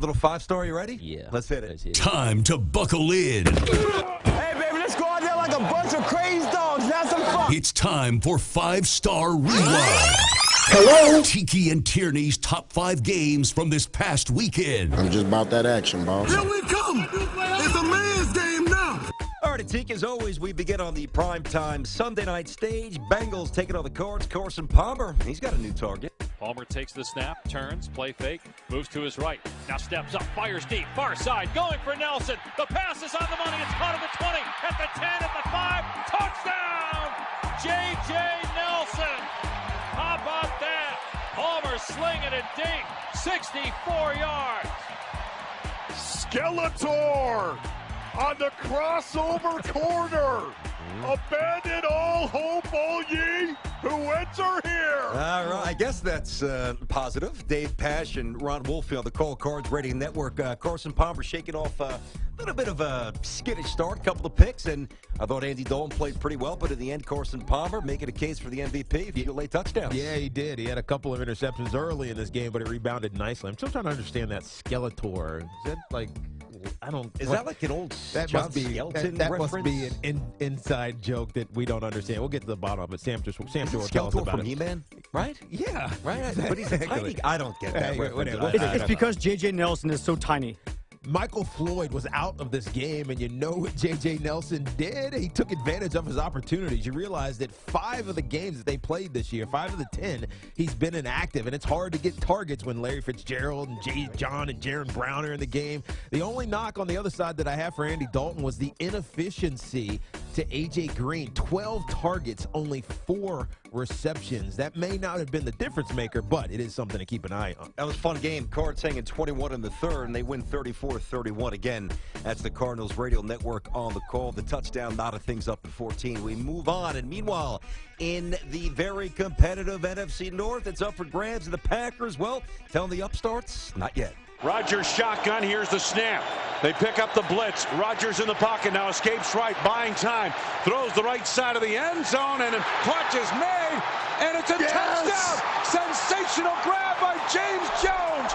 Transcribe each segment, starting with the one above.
Little 5-star, you ready? Yeah. Let's hit it. Time to buckle in. Hey, baby, let's go out there like a bunch of crazy dogs. Have some fun. It's time for 5-Star Rewind. Hello? Tiki and Tierney's top 5 games from this past weekend. I'm just about that action, boss. Here we come. It's a man's game now. All right, Tiki, as always, we begin on the primetime Sunday night stage. Bengals taking on the Cards. Carson Palmer, he's got a new target. Palmer takes the snap, turns, play fake, moves to his right. Now steps up, fires deep, far side, going for Nelson. The pass is on the money. It's caught at the 20, at the 10, at the 5. Touchdown! J.J. Nelson. How about that? Palmer slinging it deep, 64 yards. Skeletor on the crossover corner. Abandon all hope, all ye who enter here. All right, I guess that's positive. Dave Pash and Ron Wolfe on the Call Cards Radio Network. Carson Palmer shaking off a little bit of a skittish start, couple of picks, and I thought Andy Dalton played pretty well, but in the end, Carson Palmer making a case for the MVP, a few late touchdowns. Yeah, he did. He had a couple of interceptions early in this game, but it rebounded nicely. I'm still trying to understand that Skeletor. Is that like... I don't. Is that like an old that John must be Skelton that reference? must be an inside joke that we don't understand. We'll get to the bottom of it. Sam will tell us Skeletor about from it. He-Man, right? Yeah, Right. But he's a tiny. I don't get that Hey, reference. whatever. It's because J.J. Nelson is so tiny. Michael Floyd was out of this game, and you know what J.J. Nelson did? He took advantage of his opportunities. You realize that 5 of the games that they played this year, 5 of the 10, he's been inactive, and it's hard to get targets when Larry Fitzgerald and Jay John and Jaron Brown are in the game. The only knock on the other side that I have for Andy Dalton was the inefficiency to A.J. Green. 12 targets, only 4 receptions. That may not have been the difference maker, but it is something to keep an eye on. That was a fun game. Cards hanging 21 in the third, and they win 34-31. Again, that's the Cardinals Radio Network on the call. The touchdown knotted things up at 14. We move on, and meanwhile, in the very competitive NFC North, it's up for grabs. And the Packers, well, telling the upstarts, not yet. Rodgers shotgun. Here's the snap. They pick up the blitz. Rodgers in the pocket now, escapes right, buying time. Throws the right side of the end zone, and a clutch is made, and it's a touchdown. Sensational grab by James Jones.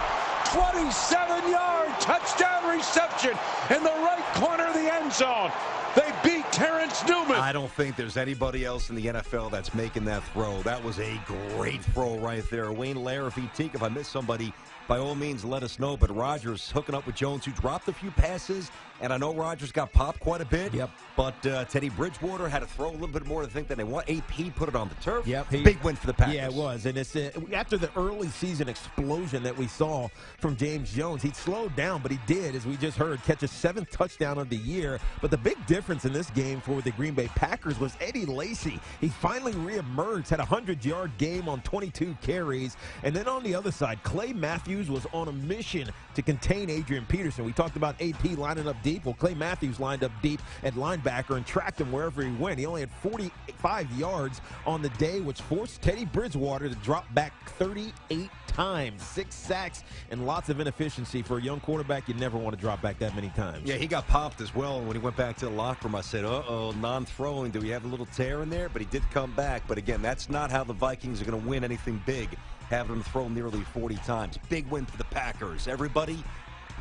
27-yard touchdown reception in the right corner of the end zone. They beat Terrence Newman. I don't think there's anybody else in the NFL that's making that throw. That was a great throw right there. Wayne Larrifee, Teague, if I missed somebody, by all means, let us know. But Rodgers hooking up with Jones, who dropped a few passes. And I know Rodgers got popped quite a bit. Yep. But Teddy Bridgewater had to throw a little bit more to think than they want. AP put it on the turf. Yep. Big win for the Packers. Yeah, it was. And it's after the early season explosion that we saw from James Jones, he slowed down, but he did, as we just heard, catch a 7th touchdown of the year. But the big difference in this game for the Green Bay Packers was Eddie Lacy. He finally reemerged, had a 100-yard game on 22 carries. And then on the other side, Clay Matthews was on a mission to contain Adrian Peterson. We talked about AP lining up deep. Well, Clay Matthews lined up deep at linebacker and tracked him wherever he went. He only had 45 yards on the day, which forced Teddy Bridgewater to drop back 38 times, 6 sacks, and lots of inefficiency. For a young quarterback, you never want to drop back that many times. Yeah, he got popped as well. When he went back to the locker room, I said, uh-oh, non-throwing. Do we have a little tear in there? But he did come back. But again, that's not how the Vikings are going to win anything big, having him throw nearly 40 times. Big win for the Packers. Everybody,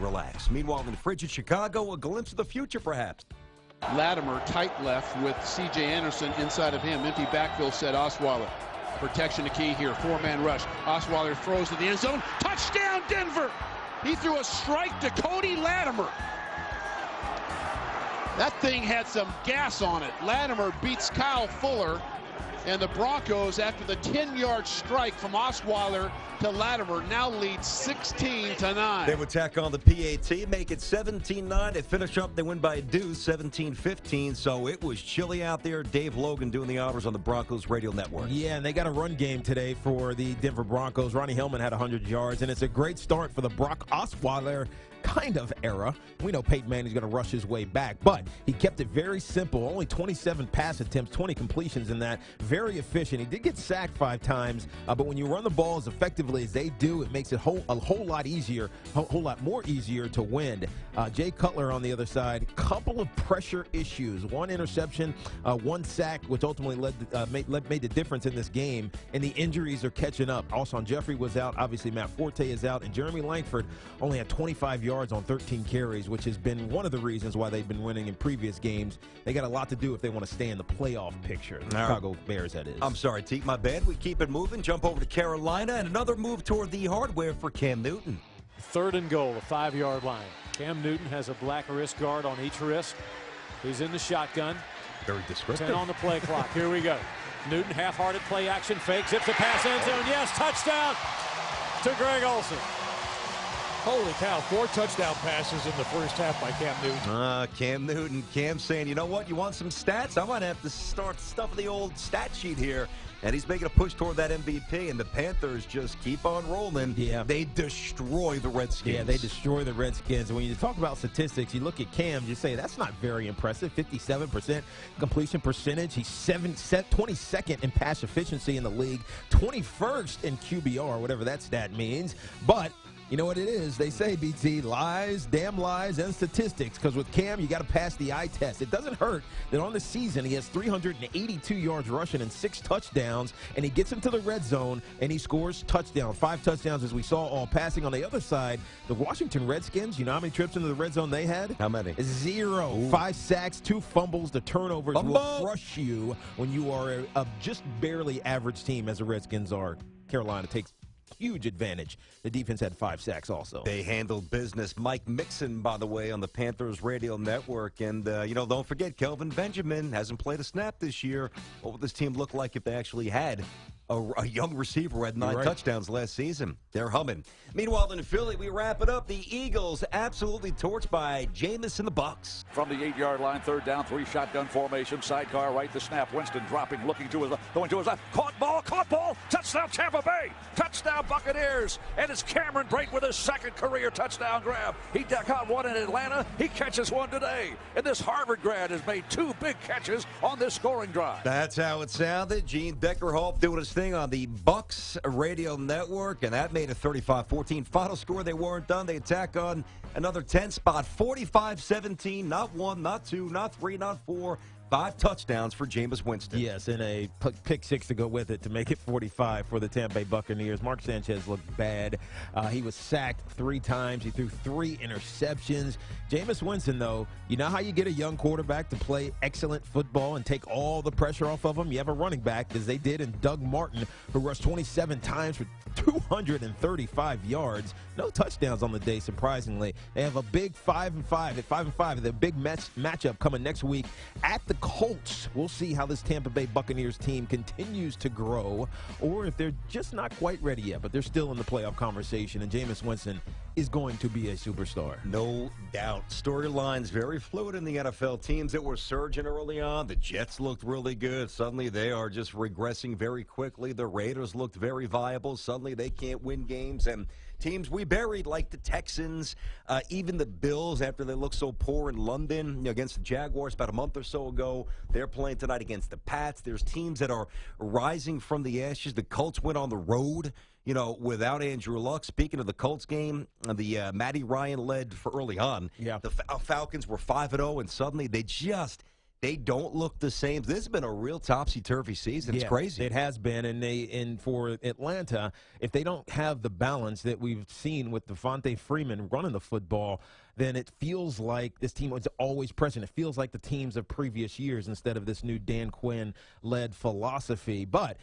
relax. Meanwhile, in frigid Chicago, a glimpse of the future, perhaps. Latimer tight left with C.J. Anderson inside of him. Empty backfield, said Osweiler. Protection the key here. 4-man rush. Osweiler throws to the end zone. Touchdown, Denver! He threw a strike to Cody Latimer. That thing had some gas on it. Latimer beats Kyle Fuller. And the Broncos, after the 10-yard strike from Osweiler to Latimer, now lead 16-9. They would tack on the PAT, make it 17-9. They finish up, they win by a deuce, 17-15. So it was chilly out there. Dave Logan doing the honors on the Broncos Radio Network. Yeah, and they got a run game today for the Denver Broncos. Ronnie Hillman had 100 yards, and it's a great start for the Brock Osweiler kind of era. We know Peyton Manning's going to rush his way back, but he kept it very simple. Only 27 pass attempts, 20 completions in that. Very efficient. He did get sacked 5 times, but when you run the ball as effectively as they do, it makes it a whole lot easier, a whole lot more easier to win. Jay Cutler on the other side, couple of pressure issues. 1 interception, 1 sack, which ultimately made the difference in this game, and the injuries are catching up. Alshon Jeffrey was out. Obviously, Matt Forte is out, and Jeremy Langford only had 25 yards on 13 carries, which has been one of the reasons why they've been winning in previous games. They got a lot to do if they want to stay in the playoff picture. The Chicago Bears, that is. I'm sorry, Teak, my bad. We keep it moving. Jump over to Carolina, and another move toward the hardware for Cam Newton. 3rd and goal, the 5-yard line. Cam Newton has a black wrist guard on each wrist. He's in the shotgun. Very descriptive. 10 on the play clock. Here we go. Newton, half-hearted play action fake, zips the pass, end zone. Yes, touchdown to Greg Olsen. Holy cow, 4 touchdown passes in the first half by Cam Newton. Cam Newton. Cam saying, you know what, you want some stats? I might have to start stuffing the old stat sheet here. And he's making a push toward that MVP, and the Panthers just keep on rolling. Yeah. They destroy the Redskins. Yeah, they destroy the Redskins. And when you talk about statistics, you look at Cam, you say, that's not very impressive. 57% completion percentage. He's 22nd in pass efficiency in the league, 21st in QBR, whatever that stat means. But you know what it is? They say, BT, lies, damn lies, and statistics. Because with Cam, you got to pass the eye test. It doesn't hurt that on the season he has 382 yards rushing and 6 touchdowns, and he gets into the red zone and he scores touchdowns. 5 touchdowns, as we saw, all passing. On the other side, the Washington Redskins, you know how many trips into the red zone they had? How many? 0. Ooh. 5 sacks, 2 fumbles. The turnovers will crush you when you are a just barely average team, as the Redskins are. Carolina takes huge advantage. The defense had 5 sacks also. They handled business. Mike Mixon, by the way, on the Panthers radio network. And, don't forget, Kelvin Benjamin hasn't played a snap this year. What would this team look like if they actually had a young receiver who had 9 touchdowns last season? They're humming. Meanwhile, in Philly, we wrap it up. The Eagles absolutely torched by Jameis and the Bucks. From the 8-yard line, 3rd down, 3 shotgun formation, sidecar right to snap. Winston dropping, looking to his left, going to his left. Caught ball, touchdown Tampa Bay, touchdown Buccaneers, and it's Cameron Brate with his 2nd career touchdown grab. He caught 1 in Atlanta, he catches 1 today, and this Harvard grad has made 2 big catches on this scoring drive. That's how it sounded. Gene Deckerhoff doing his thing on the Bucks radio network, and that made a 35-14 final score. They weren't done. They attack on another 10 spot, 45-17, not 1, not 2, not 3, not 4. 5 touchdowns for Jameis Winston. Yes, and a pick 6 to go with it to make it 45 for the Tampa Bay Buccaneers. Mark Sanchez looked bad. He was sacked 3 times. He threw 3 interceptions. Jameis Winston, though, you know how you get a young quarterback to play excellent football and take all the pressure off of him? You have a running back, as they did in Doug Martin, who rushed 27 times for 235 yards. No touchdowns on the day, surprisingly. They have a big 5-5. At 5-5, the big matchup coming next week at the Colts. We'll see how this Tampa Bay Buccaneers team continues to grow, or if they're just not quite ready yet, but they're still in the playoff conversation, and Jameis Winston is going to be a superstar. No doubt. Storylines very fluid in the NFL. Teams that were surging early on, the Jets looked really good. Suddenly they are just regressing very quickly. The Raiders looked very viable. Suddenly they can't win games. And teams we buried, like the Texans, even the Bills, after they looked so poor in London against the Jaguars about a month or so ago. They're playing tonight against the Pats. There's teams that are rising from the ashes. The Colts went on the road, without Andrew Luck. Speaking of the Colts game, the Matty Ryan led for early on. Yeah. The Falcons were 5-0, and suddenly they don't look the same. This has been a real topsy-turvy season. It's crazy. It has been, and for Atlanta, if they don't have the balance that we've seen with Devontae Freeman running the football, then it feels like this team is always present. It feels like the teams of previous years instead of this new Dan Quinn-led philosophy. But